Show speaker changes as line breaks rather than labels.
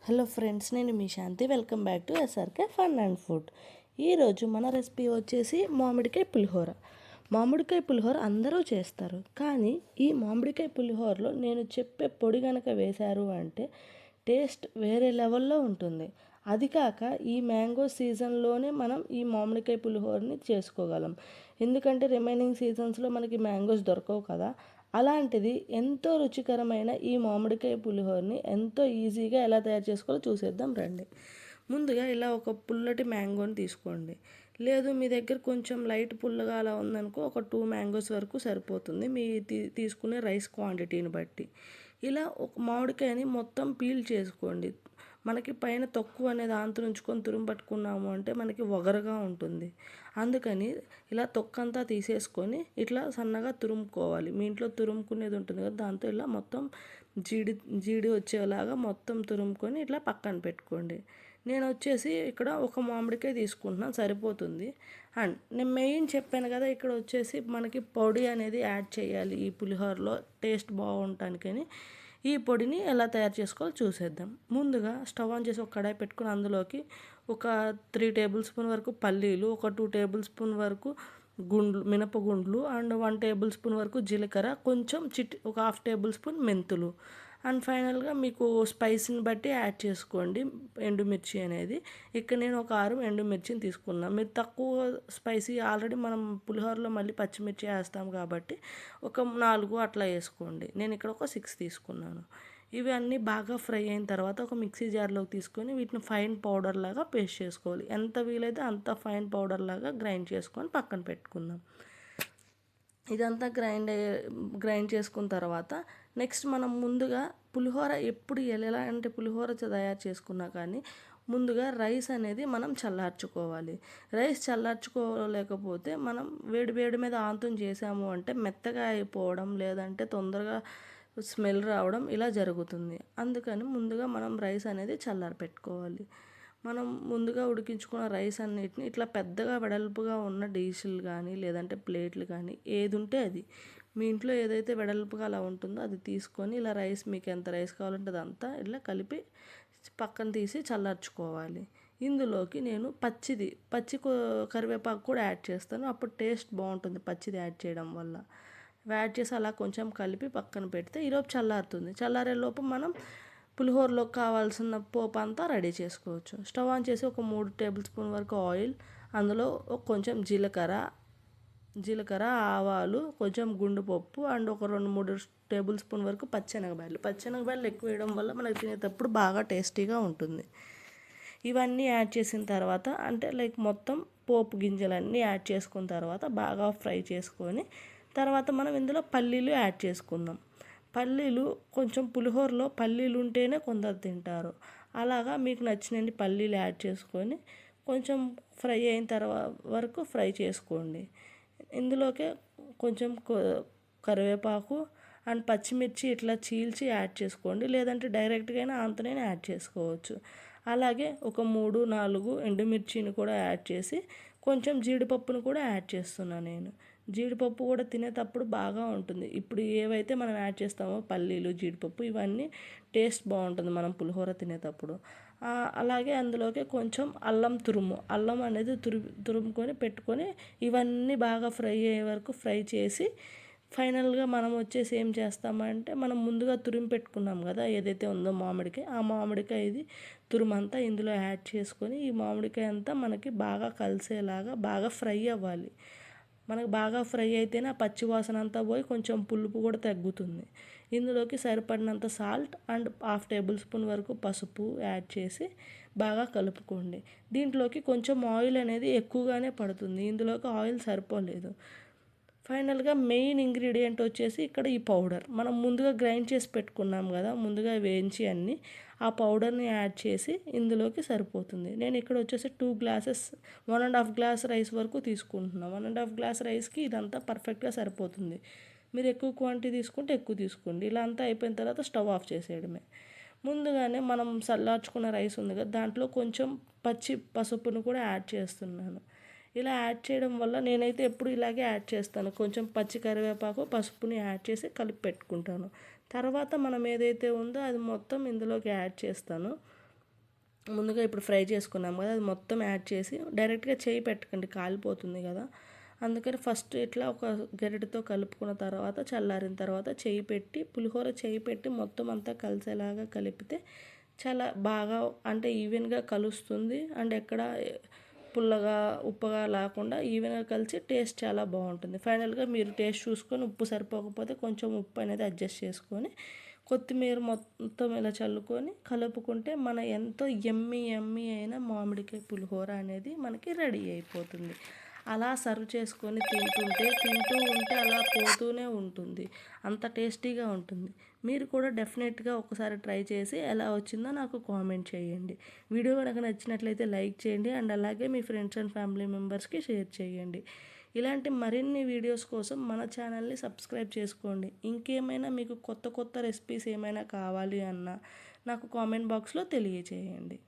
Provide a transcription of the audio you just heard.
Hello friends, నేను మీ Shanti. Welcome back to SRK fun and food. ఈరోజు మన రెసిపీ వచ్చేసి మామిడికాయ పులిహోర. మామిడికాయ పులిహోర అందరూ చేస్తారు, కానీ ఈ మామిడికాయ పులిహోరలో నేను చెప్పే పొడి కనుక వేశారు అంటే టేస్ట్ వేరే లెవెల్లో ఉంటుంది. అది కాక ఈ మ్యాంగో సీజన్లోనే మనం ఈ మామిడికాయ పులిహోరని చేసుకోగలం. ఎందుకంటే రిమైనింగ్ సీజన్స్లో మనకి మ్యాంగోస్ దొరకవు కదా. అలాంటిది ఎంతో రుచికరమైన ఈ మామిడికాయ పులిహోరని ఎంతో ఈజీగా ఎలా తయారు చేసుకోవాలో చూసేద్దాం రండి. ముందుగా ఇలా ఒక పుల్లటి మ్యాంగోని తీసుకోండి. లేదు మీ దగ్గర కొంచెం లైట్ పుల్లగా అలా ఉందనుకో, ఒక 2 మ్యాంగోస్ వరకు సరిపోతుంది మీ తీసుకునే రైస్ క్వాంటిటీని బట్టి. ఇలా ఒక మామిడికాయని మొత్తం పీల్ చేసుకోండి. మనకి పైన తొక్కు అనేది ఉంచుకొని తురుము పట్టుకున్నాము అంటే మనకి వగరగా ఉంటుంది. అందుకని ఇలా తొక్కంతా తీసేసుకొని ఇట్లా సన్నగా తురుముకోవాలి. మీ ఇంట్లో తురుముకునేది ఉంటుంది కదా, దాంతో ఇలా మొత్తం జీడి వచ్చేలాగా మొత్తం తురుముకొని ఇట్లా పక్కన పెట్టుకోండి. నేను వచ్చేసి ఇక్కడ ఒక మామిడికాయ తీసుకుంటున్నాను, సరిపోతుంది. అండ్ నేను మెయిన్ చెప్పాను కదా, ఇక్కడ వచ్చేసి మనకి పొడి అనేది యాడ్ చేయాలి ఈ పులిహోరలో టేస్ట్ బాగుంటానికని. ఈ పొడిని ఎలా తయారు చేసుకోవాలో చూసేద్దాం. ముందుగా స్టవ్ ఆన్ చేసి ఒక కడాయి పెట్టుకుని అందులోకి ఒక 3 టేబుల్ స్పూన్ వరకు పల్లీలు, ఒక 2 టేబుల్ స్పూన్ వరకు మినపగుండ్లు అండ్ 1 టేబుల్ స్పూన్ వరకు జీలకర్ర, కొంచెం ఒక 1/2 టేబుల్ స్పూన్ మెంతులు అండ్ ఫైనల్గా మీకు స్పైసీని బట్టి యాడ్ చేసుకోండి ఎండుమిర్చి అనేది. ఇక్కడ నేను ఒక 6 ఎండుమిర్చిని తీసుకున్నాను. మీరు తక్కువ స్పైసీ ఆల్రెడీ మనం పులిహోరలో మళ్ళీ పచ్చిమిర్చి వేస్తాం కాబట్టి ఒక 4 అట్లా వేసుకోండి. నేను ఇక్కడ ఒక 6 తీసుకున్నాను. ఇవి అన్నీ బాగా ఫ్రై అయిన తర్వాత ఒక మిక్సీ జార్లోకి తీసుకొని వీటిని ఫైన్ పౌడర్ లాగా పేస్ట్ చేసుకోవాలి. ఎంత వీలైతే అంత ఫైన్ పౌడర్ లాగా గ్రైండ్ చేసుకొని పక్కన పెట్టుకుందాం. ఇదంతా గ్రైండ్ చేసుకున్న తర్వాత నెక్స్ట్ మనం ముందుగా పులిహోర ఎప్పుడు ఎలాంటి పులిహోర తయారు చేసుకున్నా కానీ ముందుగా రైస్ అనేది మనం చల్లార్చుకోవాలి. రైస్ చల్లార్చుకోలేకపోతే మనం వేడి మీద ఆంతం చేసాము అంటే మెత్తగా అయిపోవడం, లేదంటే తొందరగా స్మెల్ రావడం ఇలా జరుగుతుంది. అందుకని ముందుగా మనం రైస్ అనేది చల్లారి పెట్టుకోవాలి. మనం ముందుగా ఉడికించుకున్న రైస్ అన్నిటిని ఇట్లా పెద్దగా వెడల్పుగా ఉన్న డిష్లు కానీ లేదంటే ప్లేట్లు కానీ ఏది ఉంటే అది, మీ ఇంట్లో ఏదైతే వెడల్పుగా అలా ఉంటుందో అది తీసుకొని ఇలా రైస్ మీకు ఎంత రైస్ కావాలంటే అదంతా ఇలా కలిపి పక్కన తీసి చల్లార్చుకోవాలి. ఇందులోకి నేను పచ్చి కరివేపాకు కూడా యాడ్ చేస్తాను. అప్పుడు టేస్ట్ బాగుంటుంది పచ్చిది యాడ్ చేయడం వల్ల. యాడ్ చేసి అలా కొంచెం కలిపి పక్కన పెడితే ఈలోపు చల్లారుతుంది. చల్లారేలోపు మనం పులిహోరలోకి కావాల్సిన పోపు అంతా రెడీ చేసుకోవచ్చు. స్టవ్ ఆన్ చేసి ఒక 3 టేబుల్ స్పూన్ వరకు ఆయిల్, అందులో కొంచెం జీలకర్ర, ఆవాలు, కొంచెం గుండు పప్పు అండ్ ఒక 2-3 టేబుల్ స్పూన్ వరకు పచ్చెనగబ్యాళ్ళు ఎక్కువ వేయడం వల్ల మనకు తినేటప్పుడు బాగా టేస్టీగా ఉంటుంది. ఇవన్నీ యాడ్ చేసిన తర్వాత అంటే మొత్తం పోపు గింజలన్నీ యాడ్ చేసుకున్న తర్వాత బాగా ఫ్రై చేసుకొని తర్వాత మనం ఇందులో పల్లీలు యాడ్ చేసుకుందాం. పల్లీలు కొంచెం పులిహోరలో పల్లీలు ఉంటేనే కొందరు తింటారు. అలాగా మీకు నచ్చినన్ని పల్లీలు యాడ్ చేసుకొని కొంచెం ఫ్రై అయిన వరకు ఫ్రై చేసుకోండి. ఇందులోకే కొంచెం కరివేపాకు అండ్ పచ్చిమిర్చి ఇట్లా చీల్చి యాడ్ చేసుకోండి, లేదంటే డైరెక్ట్గా అంతనే యాడ్ చేసుకోవచ్చు. అలాగే ఒక 3-4 ఎండుమిర్చిని కూడా యాడ్ చేసి కొంచెం జీడిపప్పును కూడా యాడ్ చేస్తున్నాను నేను. జీడిపప్పు కూడా తినేటప్పుడు బాగా ఉంటుంది. ఇప్పుడు ఏవైతే మనం యాడ్ చేస్తామో పల్లీలు, జీడిపప్పు ఇవన్నీ టేస్ట్ బాగుంటుంది మనం పులిహోర తినేటప్పుడు. అలాగే అందులోకి కొంచెం అల్లం అనేది తురుముకొని పెట్టుకొని ఇవన్నీ బాగా ఫ్రై అయ్యే వరకు ఫ్రై చేసి ఫైనల్గా మనం వచ్చేసి ఏం చేస్తామంటే మనం ముందుగా తురిమి పెట్టుకున్నాం కదా ఏదైతే ఉందో మామిడికాయ, ఆ మామిడికాయ ఇది తురుమంతా ఇందులో యాడ్ చేసుకొని ఈ మామిడికాయ అంతా మనకి బాగా కలిసేలాగా బాగా ఫ్రై అవ్వాలి. మనకు బాగా ఫ్రై అయితేనే ఆ పచ్చి వాసన అంతా పోయి కొంచెం పులుపు కూడా తగ్గుతుంది. ఇందులోకి సరిపడినంత సాల్ట్ అండ్ 1/2 టేబుల్ స్పూన్ వరకు పసుపు యాడ్ చేసి బాగా కలుపుకోండి. దీంట్లోకి కొంచెం ఆయిల్ అనేది ఎక్కువగానే పడుతుంది, ఇందులోకి ఆయిల్ సరిపోలేదు. ఫైనల్గా మెయిన్ ఇంగ్రీడియంట్ వచ్చేసి ఇక్కడ ఈ పౌడర్ మనం ముందుగా గ్రైండ్ చేసి పెట్టుకున్నాం కదా, ముందుగా వేయించి అన్నీ ఆ పౌడర్ని యాడ్ చేసి ఇందులోకి సరిపోతుంది. నేను ఇక్కడ వచ్చేసి 2 గ్లాసెస్ 1.5 గ్లాస్ రైస్ వరకు తీసుకుంటున్నాను. 1.5 గ్లాస్ రైస్కి ఇదంతా పర్ఫెక్ట్గా సరిపోతుంది. మీరు ఎక్కువ క్వాంటిటీ తీసుకుంటే ఎక్కువ తీసుకోండి. ఇలా అంతా అయిపోయిన తర్వాత స్టవ్ ఆఫ్ చేసేయడమే. ముందుగానే మనం చల్లార్చుకున్న రైస్ ఉంది కదా, దాంట్లో కొంచెం పసుపును కూడా యాడ్ చేస్తున్నాను. ఇలా యాడ్ చేయడం వల్ల నేనైతే ఎప్పుడు ఇలాగే యాడ్ చేస్తాను. కొంచెం పచ్చి కరివేపాకు, పసుపుని యాడ్ చేసి కలిపి పెట్టుకుంటాను. తర్వాత మనం ఏదైతే ఉందో అది మొత్తం ఇందులోకి యాడ్ చేస్తాను. ముందుగా ఇప్పుడు ఫ్రై చేసుకున్నాం కదా, అది మొత్తం యాడ్ చేసి డైరెక్ట్గా చేయి పెట్టకండి, కాలిపోతుంది కదా. అందుకని ఫస్ట్ ఇట్లా ఒక గరిటెతో కలుపుకున్న తర్వాత చల్లారిన తర్వాత చేయి పెట్టి పులిహోర చేయి పెట్టి మొత్తం అంతా కలిసేలాగా కలిపితే చాలా బాగా అంటే ఈవెన్గా కలుస్తుంది. అండ్ ఎక్కడ పుల్లగా ఉప్పగా లేకుండా ఈవెన్గా కలిసి టేస్ట్ చాలా బాగుంటుంది. ఫైనల్గా మీరు టేస్ట్ చూసుకొని ఉప్పు సరిపోకపోతే కొంచెం ఉప్పు అనేది అడ్జస్ట్ చేసుకొని కొత్తిమీర మొత్తం ఇలా చల్లుకొని కలుపుకుంటే మన ఎంతో ఎమ్మి ఎమ్మి అయిన మామిడికాయ పులిహోర అనేది మనకి రెడీ అయిపోతుంది. అలా సర్వ్ చేసుకొని తింటూ ఉంటే అలా పోతూనే ఉంటుంది, అంత టేస్టీగా ఉంటుంది. మీరు కూడా డెఫినెట్గా ఒకసారి ట్రై చేసి ఎలా వచ్చిందో నాకు కామెంట్ చేయండి. వీడియో కనుక నచ్చినట్లయితే లైక్ చేయండి అండ్ అలాగే మీ ఫ్రెండ్స్ అండ్ ఫ్యామిలీ మెంబర్స్కి షేర్ చేయండి. ఇలాంటి మరిన్ని వీడియోస్ కోసం మన ఛానల్ని సబ్స్క్రైబ్ చేసుకోండి. ఇంకేమైనా మీకు కొత్త కొత్త రెసిపీస్ ఏమైనా కావాలి అన్నా నాకు కామెంట్ బాక్స్లో తెలియచేయండి.